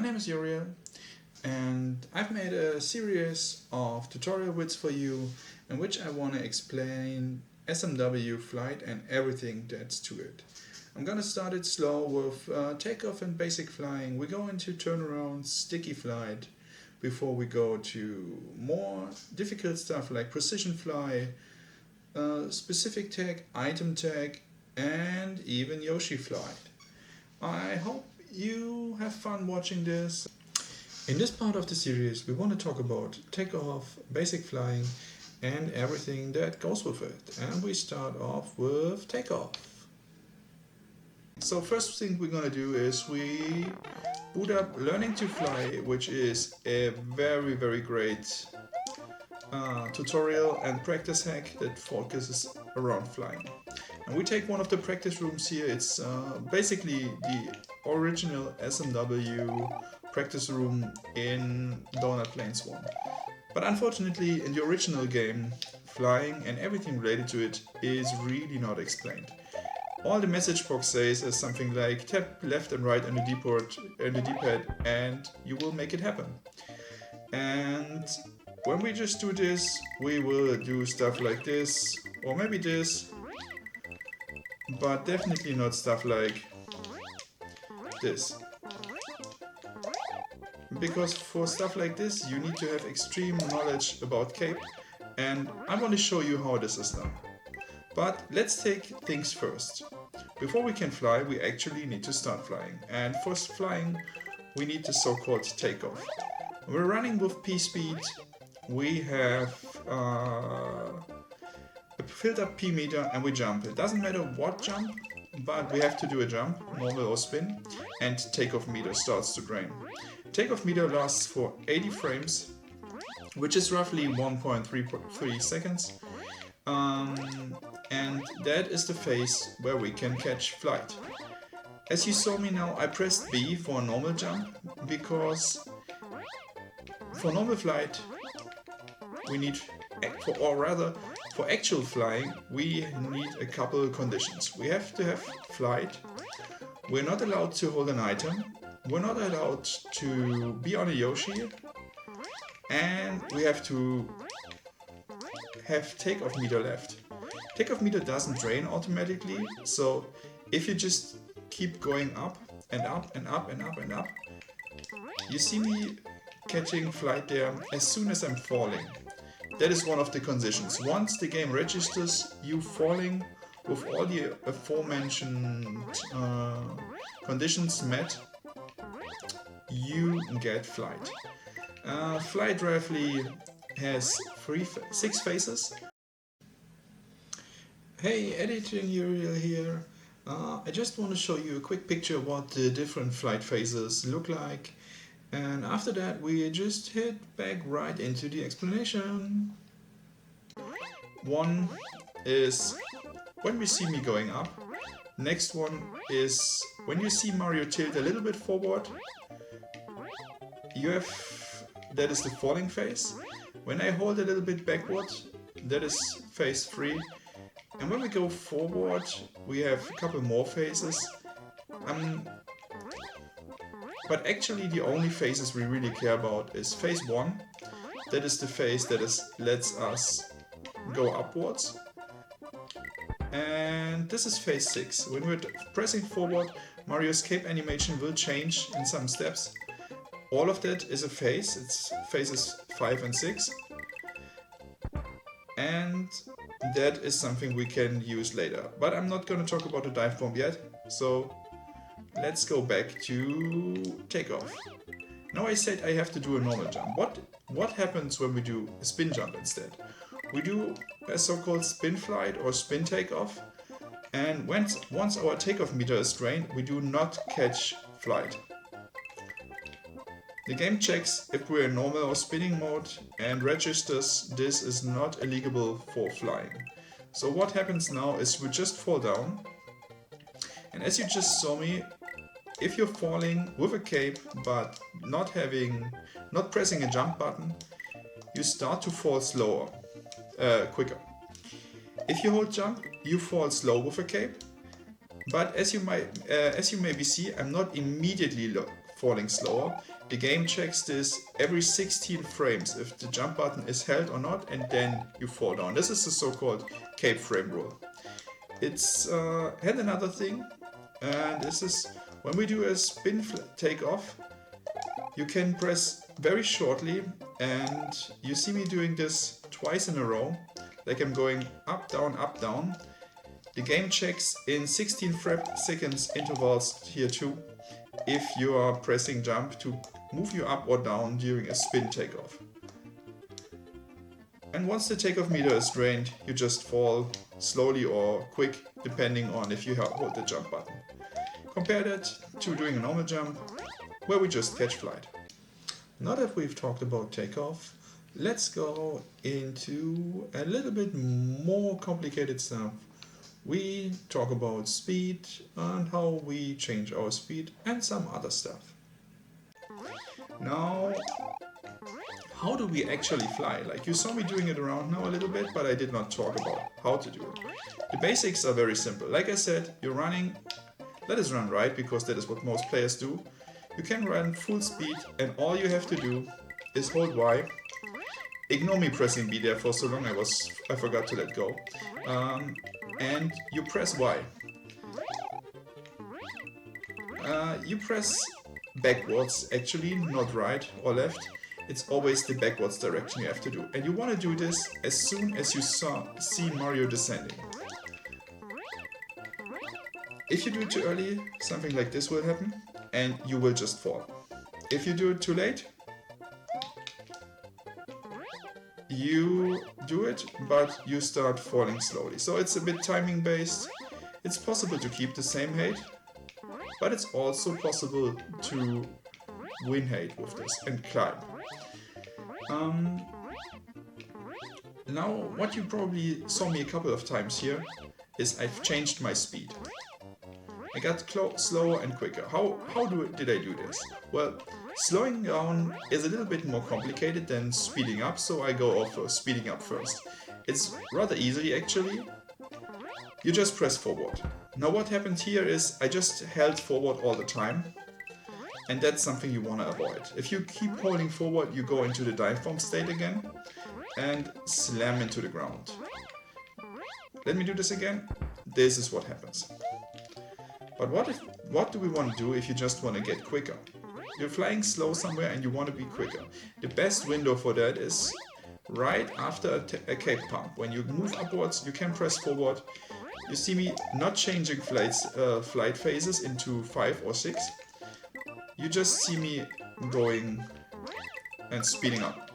name is Uriel, and I've made a series of tutorial videos for you in which I want to explain SMW flight and everything that's to it. I'm gonna start it slow with takeoff and basic flying. We go into turnaround, sticky flight, before we go to more difficult stuff like precision fly, specific tag, item tag, and even Yoshi flight. I hope you have fun watching this. In this part of the series we want to talk about takeoff, basic flying, and everything that goes with it. And we start off with takeoff. So first thing we're gonna do is we boot up Learning to Fly, which is a very great tutorial and practice hack that focuses around flying. And we take one of the practice rooms here. It's basically the original SMW practice room in Donut Plains 1. But unfortunately in the original game, flying and everything related to it is really not explained. All the message box says is something like tap left and right on the D-pad and you will make it happen. And when we just do this, we will do stuff like this, or maybe this, but definitely not stuff like this. Because for stuff like this, you need to have extreme knowledge about cape, and I want to show you how this is done. But let's take things first. Before we can fly, we actually need to start flying. And for flying, we need the so-called takeoff. We're running with P speed. We have a filled up P meter and we jump. It doesn't matter what jump, but we have to do a jump, normal or spin, and takeoff meter starts to drain. Takeoff meter lasts for 80 frames, which is roughly 1.3 seconds. And that is the phase where we can catch flight. As you saw me now, I pressed B for a normal jump, because for normal flight we need, for actual flying, we need a couple of conditions. We have to have flight, we're not allowed to hold an item, we're not allowed to be on a Yoshi, and we have to have takeoff meter left. Takeoff meter doesn't drain automatically, so if you just keep going up and up and up and up and up, you see me catching flight there as soon as I'm falling. That is one of the conditions. Once the game registers you falling with all the aforementioned conditions met, you get flight. Flight roughly has 6 phases. Hey, editing Uriel here. I just want to show you a quick picture of what the different flight phases look like. And after that we just hit back right into the explanation. One is when we see me going up. Next one is when you see Mario tilt a little bit forward. That is the falling phase. When I hold a little bit backward, that is phase 3. And when we go forward, we have a couple more phases. But actually the only phases we really care about is phase 1. That is the phase that lets us go upwards. And this is phase 6. When we're pressing forward, Mario's cape animation will change in some steps. All of that is a phase. It's phases 5 and 6. And that is something we can use later. But I'm not going to talk about the dive bomb yet. So let's go back to takeoff. Now I said I have to do a normal jump. What happens when we do a spin jump instead? We do a so-called spin flight or spin takeoff. And once our takeoff meter is drained, we do not catch flight. The game checks if we're in normal or spinning mode and registers this is not eligible for flying. So what happens now is we just fall down. And as you just saw me, if you're falling with a cape but not pressing a jump button, you start to fall quicker. If you hold jump, you fall slow with a cape. But as you maybe see, I'm not immediately falling slower, the game checks this every 16 frames if the jump button is held or not, and then you fall down. This is the so-called cape frame rule. It's had another thing, and this is when we do a spin takeoff, you can press very shortly, and you see me doing this twice in a row, like I'm going up, down. The game checks in 16 seconds intervals here too, if you are pressing jump to move you up or down during a spin takeoff. And once the takeoff meter is drained, you just fall slowly or quick, depending on if you hold the jump button. Compare that to doing a normal jump, where we just catch flight. Now that we've talked about takeoff, let's go into a little bit more complicated stuff. We talk about speed and how we change our speed and some other stuff. Now, how do we actually fly? Like, you saw me doing it around now a little bit, but I did not talk about how to do it. The basics are very simple. Like I said, you're running, let us run right, because that is what most players do. You can run full speed, and all you have to do is hold Y. Ignore me pressing B there for so long, I forgot to let go. And you press Y. You press backwards, actually, not right or left. It's always the backwards direction you have to do. And you want to do this as soon as you see Mario descending. If you do it too early, something like this will happen, and you will just fall. If you do it too late, you do it, but you start falling slowly. So it's a bit timing based. It's possible to keep the same height, but it's also possible to win height with this and climb. Now, what you probably saw me a couple of times here is I've changed my speed. I got slower and quicker. How did I do this? Well, slowing down is a little bit more complicated than speeding up, so I go for speeding up first. It's rather easy actually. You just press forward. Now what happened here is I just held forward all the time, and that's something you want to avoid. If you keep holding forward, you go into the dive bomb state again and slam into the ground. Let me do this again. This is what happens. But what do we want to do if you just want to get quicker? You're flying slow somewhere and you want to be quicker. The best window for that is right after a cape pump. When you move upwards, you can press forward. You see me not changing flight phases into 5 or 6. You just see me going and speeding up.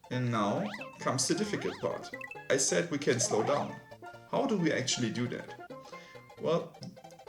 And now comes the difficult part. I said we can slow down. How do we actually do that? Well,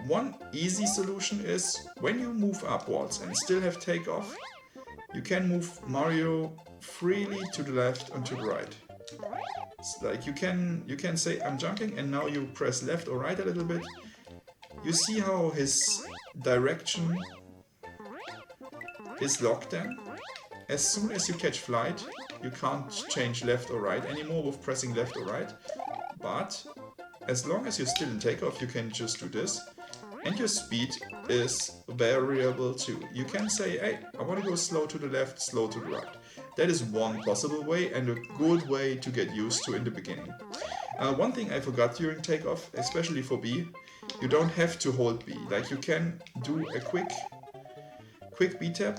one easy solution is when you move upwards and still have takeoff, you can move Mario freely to the left and to the right. It's like you can say I'm jumping, and now you press left or right a little bit. You see how his direction is locked then? As soon as you catch flight, you can't change left or right anymore with pressing left or right, but as long as you're still in takeoff, you can just do this, and your speed is variable too. You can say, hey, I want to go slow to the left, slow to the right. That is one possible way and a good way to get used to in the beginning. One thing I forgot during takeoff, especially for B, you don't have to hold B. Like, you can do a quick B tap,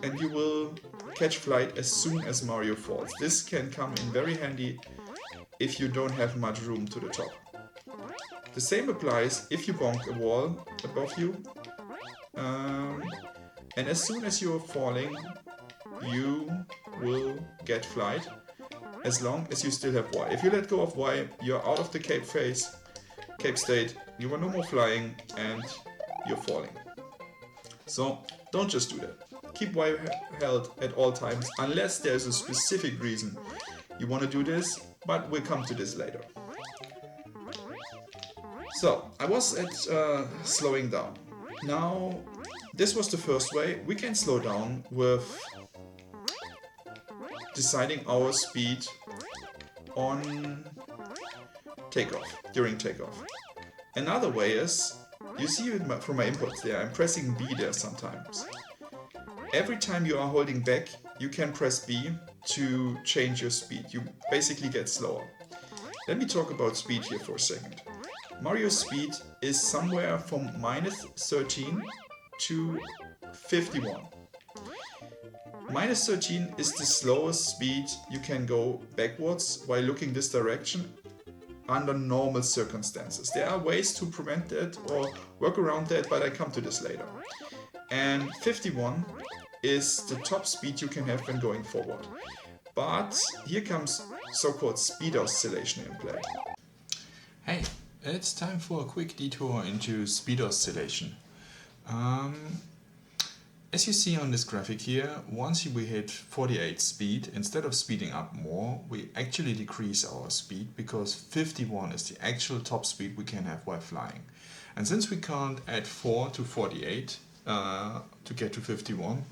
and you will catch flight as soon as Mario falls. This can come in very handy if you don't have much room to the top. The same applies if you bonk a wall above you, and as soon as you're falling, you will get flight as long as you still have Y. If you let go of Y, you're out of the cape state, you are no more flying, and you're falling. So don't just do that. Keep Y held at all times, unless there's a specific reason you want to do this, but we'll come to this later. So, I was at slowing down. Now, this was the first way. We can slow down with deciding our speed on takeoff, during takeoff. Another way is You see it from my inputs there, I'm pressing B there sometimes. Every time you are holding back, you can press B to change your speed. You basically get slower. Let me talk about speed here for a second. Mario's speed is somewhere from -13 to 51. -13 is the slowest speed you can go backwards while looking this direction under normal circumstances. There are ways to prevent that or work around that, but I come to this later. And 51 is the top speed you can have when going forward. But here comes so-called speed oscillation in play. Hey, it's time for a quick detour into speed oscillation. As you see on this graphic here, once we hit 48 speed, instead of speeding up more, we actually decrease our speed because 51 is the actual top speed we can have while flying. And since we can't add 4 to 48 to get to 51,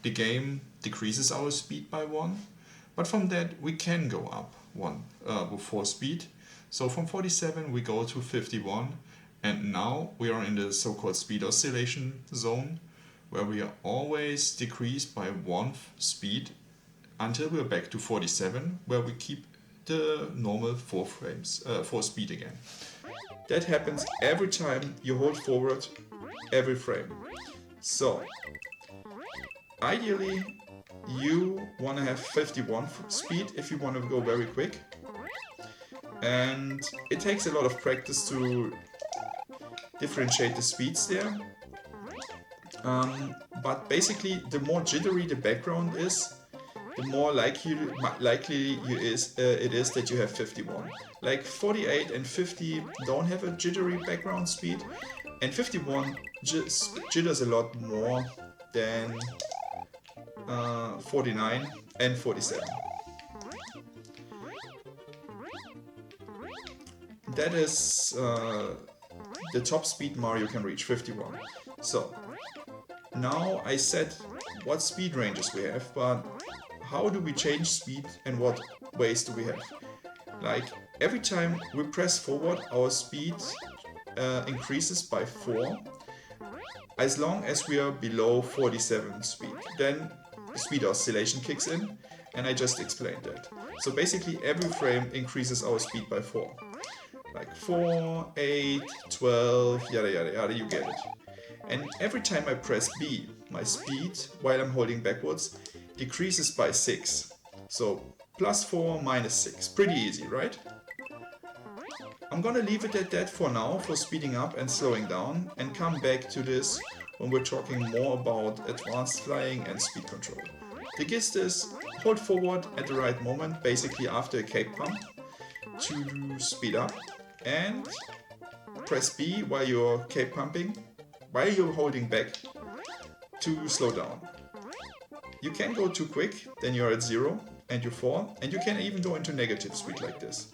the game decreases our speed by 1. But from that we can go up 1 with 4 speed. So from 47 we go to 51, and now we are in the so-called speed oscillation zone, where we are always decreased by 1 speed until we're back to 47, where we keep the normal 4 speed again. That happens every time you hold forward every frame. So, ideally you want to have 51 speed if you want to go very quick. And it takes a lot of practice to differentiate the speeds there. But basically, the more jittery the background is, the more likely it is that you have 51. Like 48 and 50 don't have a jittery background speed, and 51 jitters a lot more than 49 and 47. That is the top speed Mario can reach, 51. So, now I said what speed ranges we have, but how do we change speed and what ways do we have? Like, every time we press forward, our speed increases by 4, as long as we are below 47 speed. Then speed oscillation kicks in, and I just explained that. So basically every frame increases our speed by 4. Like 4, 8, 12, yada yada yada, you get it. And every time I press B, my speed, while I'm holding backwards, decreases by 6. So +4, -6. Pretty easy, right? I'm gonna leave it at that for now, for speeding up and slowing down, and come back to this when we're talking more about advanced flying and speed control. The gist is, hold forward at the right moment, basically after a cape pump, to speed up, and press B while you're cape pumping, while you're holding back, to slow down. You can go too quick, then you're at 0 and you fall, and you can even go into negative speed like this.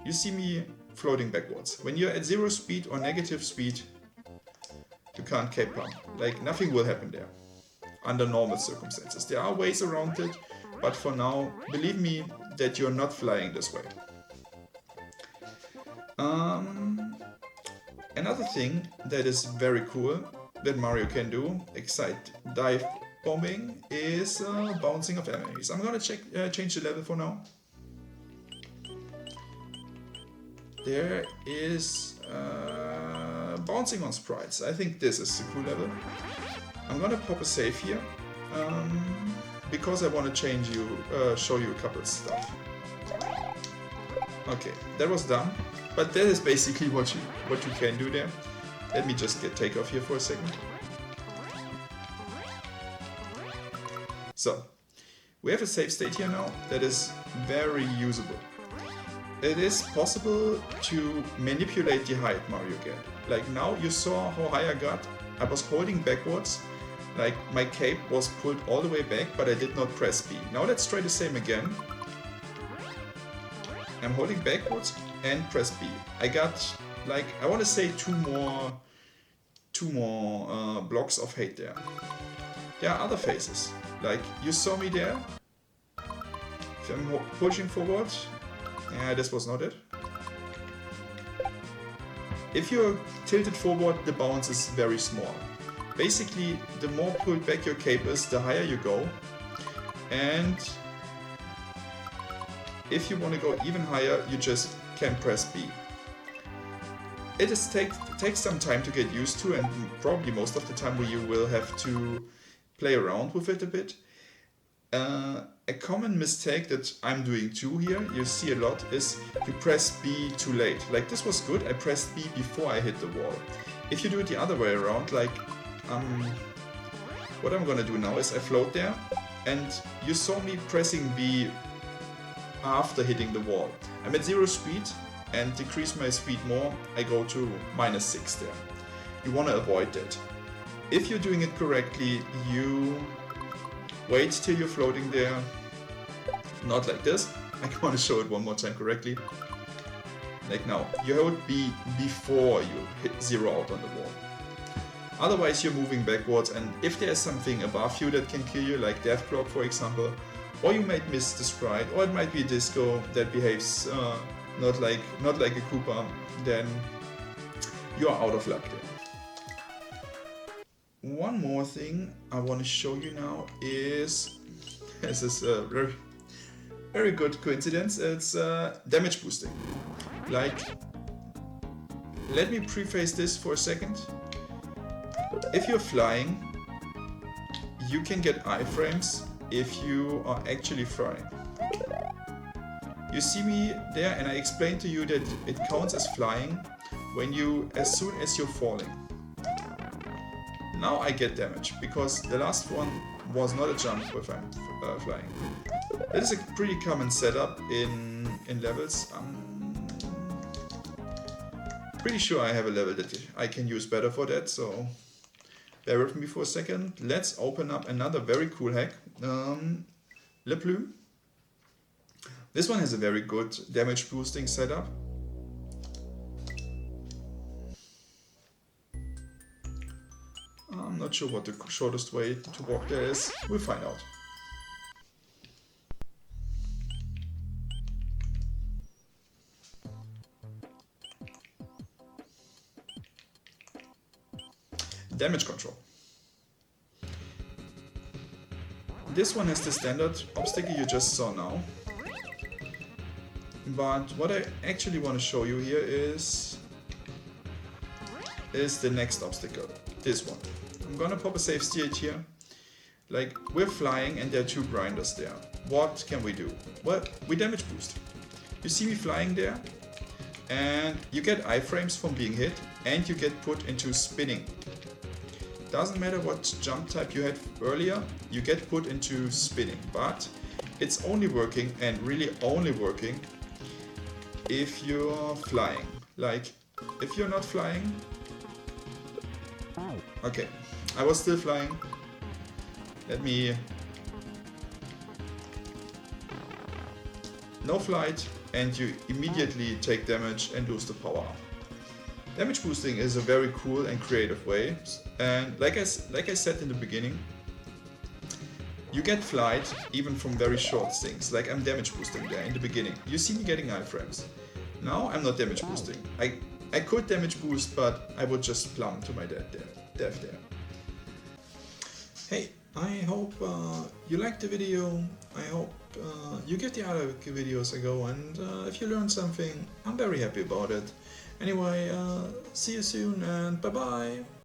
You see me floating backwards. When you're at 0 speed or negative speed, you can't cape pump. Like, nothing will happen there under normal circumstances. There are ways around it, but for now, believe me that you're not flying this way. Another thing that is very cool that Mario can do, excite dive bombing, is bouncing of enemies. I'm gonna change the level for now. There is bouncing on sprites. I think this is a cool level. I'm gonna pop a save here because I want to show you a couple of stuff. Okay, that was dumb, but that is basically what you can do there. Let me just get Takeoff here for a second. So, we have a save state here now that is very usable. It is possible to manipulate the height Mario get. Like, now you saw how high I got. I was holding backwards, like my cape was pulled all the way back, but I did not press B. Now let's try the same again. I'm holding backwards and press B. I got, like, I want to say two more blocks of height there. There are other phases. Like, you saw me there. If I'm pushing forward, yeah, this was not it. If you're tilted forward, the bounce is very small. Basically, the more pulled back your cape is, the higher you go. And if you want to go even higher, you just can press B. It takes some time to get used to, and probably most of the time you will have to play around with it a bit. A common mistake that I'm doing too here, you see a lot, is you press B too late. Like this was good, I pressed B before I hit the wall. If you do it the other way around, like what I'm gonna do now is I float there, and you saw me pressing B after hitting the wall. I'm at 0 speed, and decrease my speed more, I go to -6 there. You wanna avoid that. If you're doing it correctly, you wait till you're floating there, not like this. I want to show it one more time correctly. Like now, you hold B before you hit 0 out on the wall. Otherwise you're moving backwards, and if there's something above you that can kill you, like Death Block for example, or you might miss the sprite, or it might be a disco that behaves not like a Koopa, then you are out of luck there. One more thing I want to show you now is, this is a very good coincidence, it's damage boosting. Like, let me preface this for a second. If you're flying, you can get iframes if you are actually flying. You see me there, and I explained to you that it counts as flying as soon as you're falling. Now I get damage, because the last one was not a jump if I'm flying. That is a pretty common setup in levels. I'm pretty sure I have a level that I can use better for that, so bear with me for a second. Let's open up another very cool hack, Le Plume. This one has a very good damage boosting setup. I'm not sure what the shortest way to walk there is. We'll find out. Damage control. This one has the standard obstacle you just saw now. But what I actually want to show you here is the next obstacle. This one. I'm gonna pop a safe state here. Like, we're flying and there are 2 grinders there. What can we do? Well, we damage boost. You see me flying there, and you get iframes from being hit, and you get put into spinning. Doesn't matter what jump type you had earlier, you get put into spinning. But it's only working, and really only working, if you're flying. Like, if you're not flying... Okay, I was still flying. Let me... No flight, and you immediately take damage and lose the power up. Damage boosting is a very cool and creative way, and like I said in the beginning, you get flight even from very short things. Like, I'm damage boosting there in the beginning. You see me getting iframes. Now I'm not damage boosting. I could damage boost, but I would just plumb to my death there. Hey, I hope you liked the video. I hope you get the other videos I go, and if you learned something, I'm very happy about it. Anyway, see you soon, and bye bye!